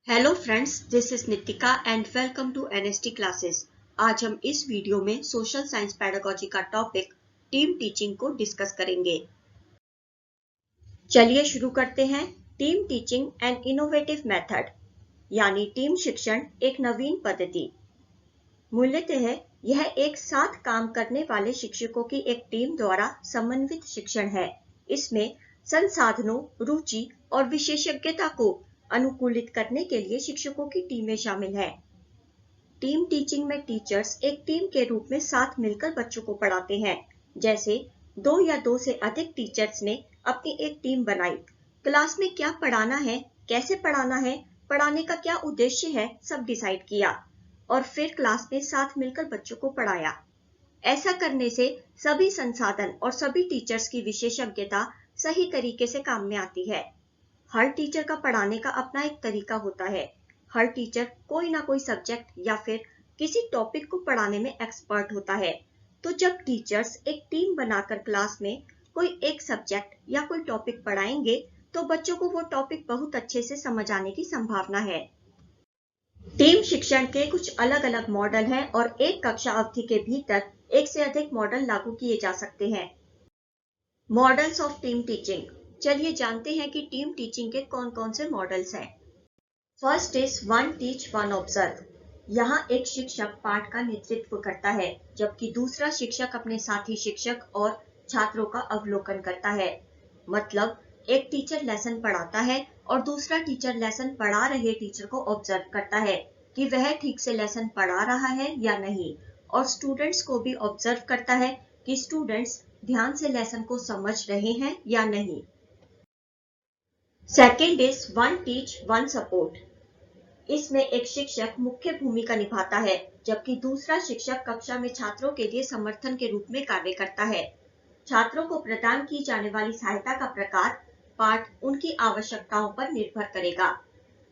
Hello friends, this is Nitika and welcome to NST classes. आज हम इस वीडियो में सोशल साइंस पेडागोजी का टॉपिक टीम टीचिंग को डिस्कस करेंगे। चलिए शुरू करते हैं। Team teaching and innovative method यानी टीम शिक्षण एक नवीन पद्धति। मूलतः यह एक साथ काम करने वाले शिक्षकों की एक टीम द्वारा समन्वित शिक्षण है। इसमें संसाधनों, रुचि और विशेषज्ञता को अनुकूलित करने के लिए शिक्षकों की टीमें शामिल हैं। टीम टीचिंग में टीचर्स एक टीम के रूप में साथ मिलकर बच्चों को पढ़ाते हैं। जैसे 2 या 2 से अधिक टीचर्स ने अपनी एक टीम बनाई। क्लास में क्या पढ़ाना है, कैसे पढ़ाना है, पढ़ाने का क्या उद्देश्य है, सब डिसाइड किया और फिर क्लास में साथ मिलकर बच्चों को पढ़ाया। ऐसा करने से सभी संसाधन और सभी टीचर्स की विशेषज्ञता सही तरीके से काम में आती है। हर टीचर का पढ़ाने का अपना एक तरीका होता है। हर टीचर कोई ना कोई सब्जेक्ट या फिर किसी टॉपिक को पढ़ाने में एक्सपर्ट होता है। तो जब टीचर्स एक टीम बनाकर क्लास में कोई एक सब्जेक्ट या कोई टॉपिक पढ़ाएंगे तो बच्चों को वो टॉपिक बहुत अच्छे से समझ आने की संभावना है। टीम शिक्षण के कुछ अलग अलग मॉडल हैं और एक कक्षा अवधि के भीतर एक से अधिक मॉडल लागू किए जा सकते हैं। Models of team teaching. चलिए जानते हैं कि टीम टीचिंग के कौन कौन से मॉडल्स हैं। First is one teach one observe. यहाँ एक शिक्षक पाठ का नेतृत्व करता है जबकि दूसरा शिक्षक अपने साथी शिक्षक और छात्रों का अवलोकन करता है। मतलब एक टीचर लेसन पढ़ाता है और दूसरा टीचर लेसन पढ़ा रहे टीचर को ऑब्जर्व करता है कि वह ठीक से लेसन पढ़ा रहा है या नहीं, और स्टूडेंट्स को भी ऑब्जर्व करता है कि स्टूडेंट्स ध्यान से लेसन को समझ रहे हैं या नहीं। Second is one teach one support. इसमें एक शिक्षक मुख्य भूमिका निभाता है जबकि दूसरा शिक्षक कक्षा में छात्रों के लिए समर्थन के रूप में कार्य करता है। छात्रों को प्रदान की जाने वाली सहायता का प्रकार पाठ उनकी आवश्यकताओं पर निर्भर करेगा।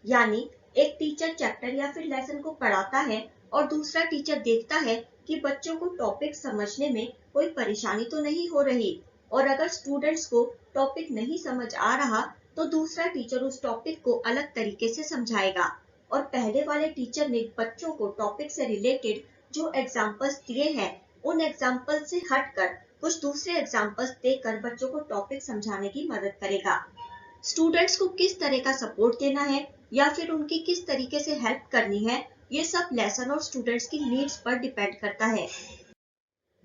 यानी एक टीचर चैप्टर या फिर लेसन को पढ़ाता है और दूसरा टीचर देखता है कि बच्चों को टॉपिक समझने में कोई परेशानी तो नहीं हो रही, और अगर स्टूडेंट्स को टॉपिक नहीं समझ आ रहा तो दूसरा टीचर उस टॉपिक को अलग तरीके से समझाएगा और पहले वाले टीचर ने बच्चों को टॉपिक से रिलेटेड जो एग्जाम्पल्स दिए हैं उन एग्जाम्पल्स से हटकर कुछ दूसरे एग्जाम्पल्स देकर बच्चों को टॉपिक समझाने की मदद करेगा। स्टूडेंट्स को किस तरह का सपोर्ट देना है या फिर उनकी किस तरीके से हेल्प करनी है, ये सब लेसन और स्टूडेंट्स की नीड्स पर डिपेंड करता है।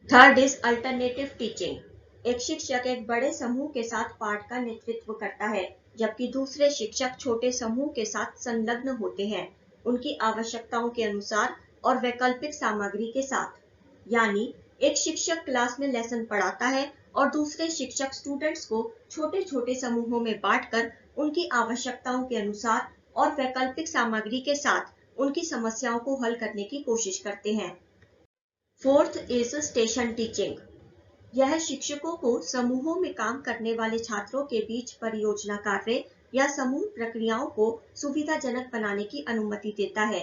Third is alternative teaching. एक शिक्षक एक बड़े समूह के साथ पाठ का नेतृत्व करता है जबकि दूसरे शिक्षक छोटे समूह के साथ संलग्न होते हैं, उनकी आवश्यकताओं के अनुसार और वैकल्पिक सामग्री के साथ। यानी एक शिक्षक क्लास में लेसन पढ़ाता है और दूसरे शिक्षक स्टूडेंट्स को छोटे छोटे समूहों में बांटकर उनकी आवश्यकताओं के अनुसार और वैकल्पिक सामग्री के साथ उनकी समस्याओं को हल करने की कोशिश करते हैं। Fourth is station teaching. यह शिक्षकों को समूहों में काम करने वाले छात्रों के बीच परियोजना कार्य या समूह प्रक्रियाओं को सुविधाजनक बनाने की अनुमति देता है।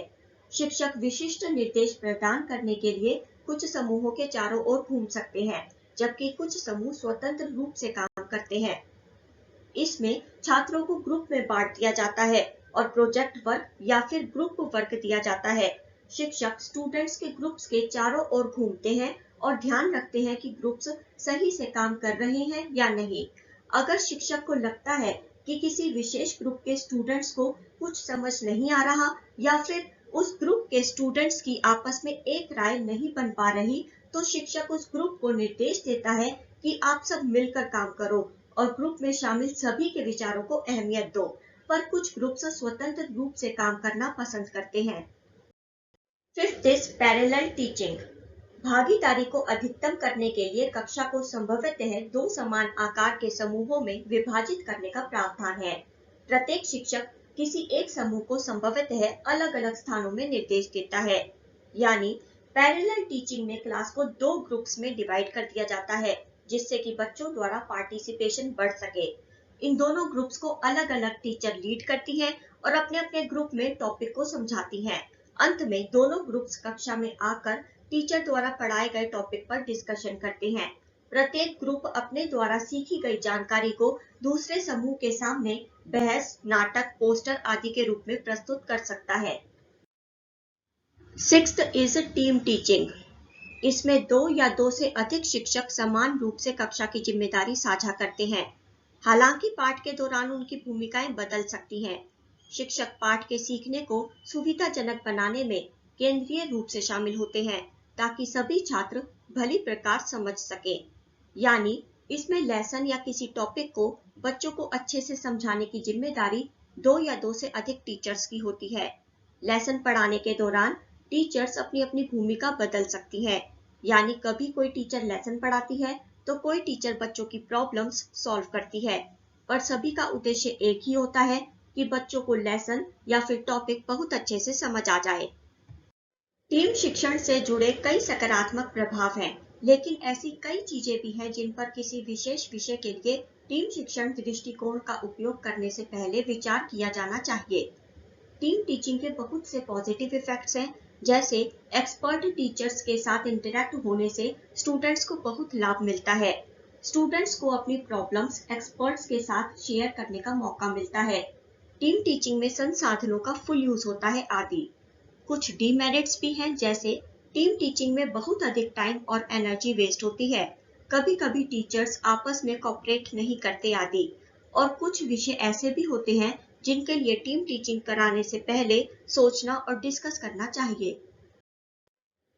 शिक्षक विशिष्ट निर्देश प्रदान करने के लिए कुछ समूहों के चारों ओर घूम सकते हैं जबकि कुछ समूह स्वतंत्र रूप से काम करते हैं। इसमें छात्रों को ग्रुप में बांट दिया जाता है और प्रोजेक्ट वर्क या फिर ग्रुप वर्क दिया जाता है। शिक्षक स्टूडेंट्स के ग्रुप्स के चारों ओर घूमते हैं और ध्यान रखते हैं कि ग्रुप्स सही से काम कर रहे हैं या नहीं। अगर शिक्षक को लगता है कि किसी विशेष ग्रुप के स्टूडेंट्स को कुछ समझ नहीं आ रहा या फिर उस ग्रुप के स्टूडेंट्स की आपस में एक राय नहीं बन पा रही, तो शिक्षक उस ग्रुप को निर्देश देता है कि आप सब मिलकर काम करो और ग्रुप में शामिल सभी के विचारों को अहमियत दो। पर कुछ ग्रुप्स स्वतंत्र रूप से काम करना पसंद करते हैं। Fifth is parallel teaching. भागीदारी को अधिकतम करने के लिए कक्षा को संभवतः 2 समान आकार के समूहों में विभाजित करने का प्रावधान है। प्रत्येक शिक्षक किसी एक समूह को संभवतः अलग अलग स्थानों में निर्देश देता है। यानी पैरेलल टीचिंग में क्लास को 2 ग्रुप्स में डिवाइड कर दिया जाता है जिससे कि बच्चों द्वारा पार्टिसिपेशन बढ़ सके। इन दोनों ग्रुप्स को अलग अलग टीचर लीड करती है और अपने अपने ग्रुप में टॉपिक को समझाती हैं। अंत में दोनों ग्रुप्स कक्षा में आकर टीचर द्वारा पढ़ाए गए टॉपिक पर डिस्कशन करते हैं। प्रत्येक ग्रुप अपने द्वारा सीखी गई जानकारी को दूसरे समूह के सामने बहस, नाटक, पोस्टर आदि के रूप में प्रस्तुत कर सकता है। 6th is team teaching. इसमें 2 या 2 से अधिक शिक्षक समान रूप से कक्षा की जिम्मेदारी साझा करते हैं। हालांकि पाठ के दौरान उनकी भूमिकाएं बदल सकती हैं। शिक्षक पाठ के सीखने को सुविधाजनक बनाने में केंद्रीय रूप से शामिल होते हैं ताकि सभी छात्र भली प्रकार समझ सकें। यानी इसमें लेसन या किसी टॉपिक को बच्चों को अच्छे से समझाने की जिम्मेदारी 2 या 2 से अधिक टीचर्स की होती है। लेसन पढ़ाने के दौरान टीचर्स अपनी अपनी भूमिका बदल सकती है। यानी कभी कोई टीचर लेसन पढ़ाती है तो कोई टीचर बच्चों की प्रॉब्लम्स सॉल्व करती है, पर सभी का उद्देश्य एक ही होता है कि बच्चों को लेसन या फिर टॉपिक बहुत अच्छे से समझ आ जाए। टीम शिक्षण से जुड़े कई सकारात्मक प्रभाव हैं, लेकिन ऐसी कई चीजें भी हैं जिन पर किसी विशेष विषय के लिए टीम शिक्षण दृष्टिकोण का उपयोग करने से पहले विचार किया जाना चाहिए। टीम टीचिंग के बहुत से पॉजिटिव इफेक्ट्स हैं, जैसे एक्सपर्ट टीचर्स के साथ इंटरैक्ट होने से स्टूडेंट्स को बहुत लाभ मिलता है। स्टूडेंट्स को अपनी प्रॉब्लम्स एक्सपर्ट्स के साथ शेयर करने का मौका मिलता है। टीम टीचिंग में संसाधनों का फुल यूज होता है आदि। कुछ डीमेरिट्स भी हैं, जैसे टीम टीचिंग में बहुत अधिक टाइम और एनर्जी वेस्ट होती है। कभी कभी टीचर्स आपस में कोऑपरेट नहीं करते आदि। और कुछ विषय ऐसे भी होते हैं जिनके लिए टीम टीचिंग कराने से पहले सोचना और डिस्कस करना चाहिए।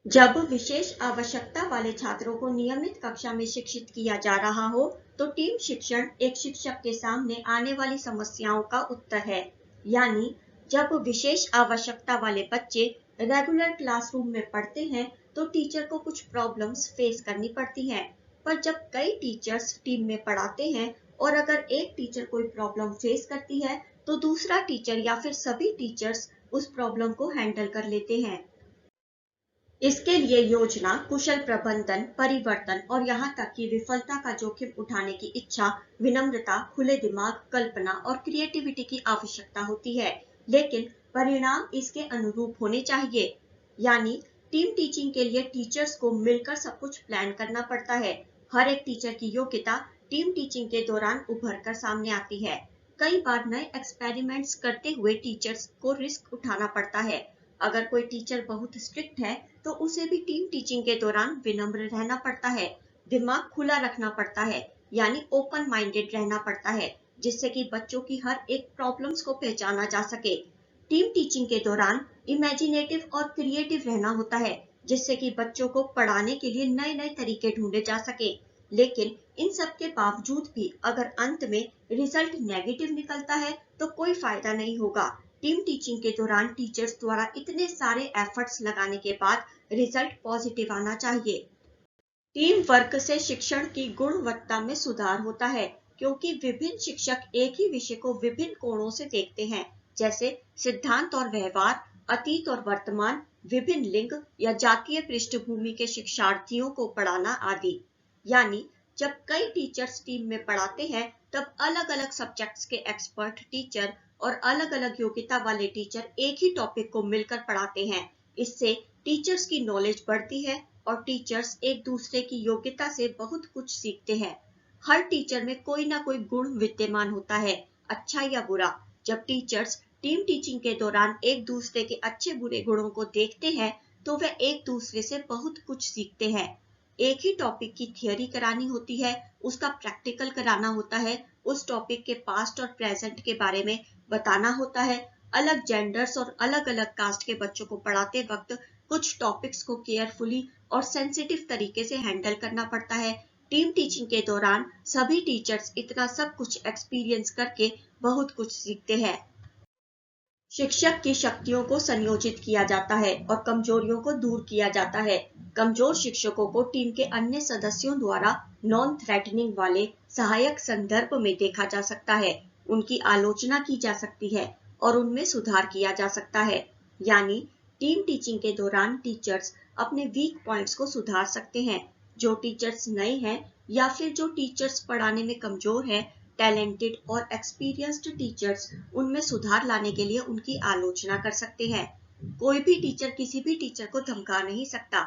जब विशेष आवश्यकता वाले छात्रों को नियमित कक्षा में शिक्षित किया जा रहा हो, तो टीम शिक्षण एक शिक्षक के सामने आने वाली समस्याओं का उत्तर है। यानी जब विशेष आवश्यकता वाले बच्चे रेगुलर क्लासरूम में पढ़ते हैं, तो टीचर को कुछ प्रॉब्लम्स फेस करनी पड़ती हैं। पर जब कई टीचर्स टीम में पढ़ाते हैं और अगर एक टीचर कोई प्रॉब्लम फेस करती है, तो दूसरा टीचर या फिर सभी टीचर्स उस प्रॉब्लम को हैंडल कर लेते हैं। इसके लिए योजना, कुशल प्रबंधन, परिवर्तन और यहाँ तक कि विफलता का जोखिम उठाने की इच्छा, विनम्रता, खुले दिमाग, कल्पना और क्रिएटिविटी की आवश्यकता होती है। लेकिन परिणाम इसके अनुरूप होने चाहिए। यानी टीम टीचिंग के लिए टीचर्स को मिलकर सब कुछ प्लान करना पड़ता है। हर एक टीचर की योग्यता टीम टीचिंग के दौरान उभर कर सामने आती है। कई बार नए एक्सपेरिमेंट्स करते हुए टीचर्स को रिस्क उठाना पड़ता है। अगर कोई टीचर बहुत स्ट्रिक्ट है, तो उसे भी टीम टीचिंग के दौरान विनम्र रहना पड़ता है, दिमाग खुला रखना पड़ता है, यानी ओपन माइंडेड रहना पड़ता है, जिससे कि बच्चों की हर एक प्रॉब्लम्स को पहचाना जा सके। टीम टीचिंग के दौरान इमेजिनेटिव और क्रिएटिव रहना होता है, जिससे कि बच्चों को पढ़ाने के लिए नए नए तरीके ढूंढे जा सके। लेकिन इन सब के बावजूद भी अगर अंत में रिजल्ट नेगेटिव निकलता है, तो कोई फायदा नहीं होगा। टीम टीचिंग के दौरान टीचर्स द्वारा इतने सारे एफर्ट्स लगाने के बाद रिजल्ट पॉजिटिव आना चाहिए। टीम वर्क से शिक्षण की गुणवत्ता में सुधार होता है, क्योंकि विभिन्न शिक्षक एक ही विषय को विभिन्न कोणों से देखते हैं, जैसे सिद्धांत और व्यवहार, अतीत और वर्तमान, विभिन्न लिंग या जातीय पृष्ठभूमि के शिक्षार्थियों को पढ़ाना आदि। यानी जब कई टीचर्स टीम में पढ़ाते हैं, तब अलग अलग सब्जेक्ट्स के एक्सपर्ट टीचर और अलग अलग योग्यता वाले टीचर एक ही टॉपिक को मिलकर पढ़ाते हैं। इससे टीचर्स की नॉलेज बढ़ती है और टीचर्स एक दूसरे की योग्यता से बहुत कुछ सीखते हैं। हर टीचर में कोई ना कोई गुण विद्यमान होता है, अच्छा या बुरा। जब टीचर्स टीम टीचिंग के दौरान एक दूसरे के अच्छे बुरे गुणों को देखते हैं, तो वे एक दूसरे से बहुत कुछ सीखते हैं। एक ही टॉपिक की थियरी करानी होती है, उसका प्रैक्टिकल कराना होता है, उस टॉपिक के पास्ट और प्रेजेंट के बारे में बताना होता है। अलग जेंडर्स और अलग अलग कास्ट के बच्चों को पढ़ाते वक्त कुछ टॉपिक्स को केयरफुली और सेंसिटिव तरीके से हैंडल करना पड़ता है। टीम टीचिंग के दौरान सभी टीचर्स इतना सब कुछ एक्सपीरियंस करके बहुत कुछ सीखते हैं। शिक्षक की शक्तियों को संयोजित किया जाता है और कमजोरियों को दूर किया जाता है। कमजोर शिक्षकों को टीम के अन्य सदस्यों द्वारा नॉन थ्रेटनिंग वाले सहायक संदर्भ में देखा जा सकता है, उनकी आलोचना की जा सकती है और उनमें सुधार किया जा सकता है। यानी टीम टीचिंग के दौरान टीचर्स अपने वीक पॉइंट्स को सुधार सकते हैं। जो टीचर्स नए हैं या फिर जो टीचर्स पढ़ाने में कमजोर हैं, टैलेंटेड और एक्सपीरियंस्ड टीचर्स उनमें सुधार लाने के लिए उनकी आलोचना कर सकते हैं। कोई भी टीचर किसी भी टीचर को धमका नहीं सकता।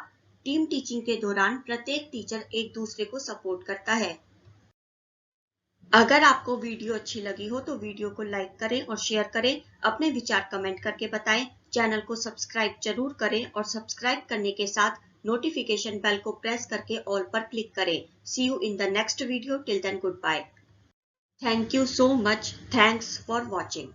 टीम टीचिंग के दौरान प्रत्येक टीचर एक दूसरे को सपोर्ट करता है। अगर आपको वीडियो अच्छी लगी हो तो वीडियो को लाइक करें और शेयर करें, अपने विचार कमेंट करके बताएं। चैनल को सब्सक्राइब जरूर करें और सब्सक्राइब करने के साथ नोटिफिकेशन बेल को प्रेस करके ऑल पर क्लिक करें। See you in the next video. Till then good bye. Thank you so much. Thanks for watching.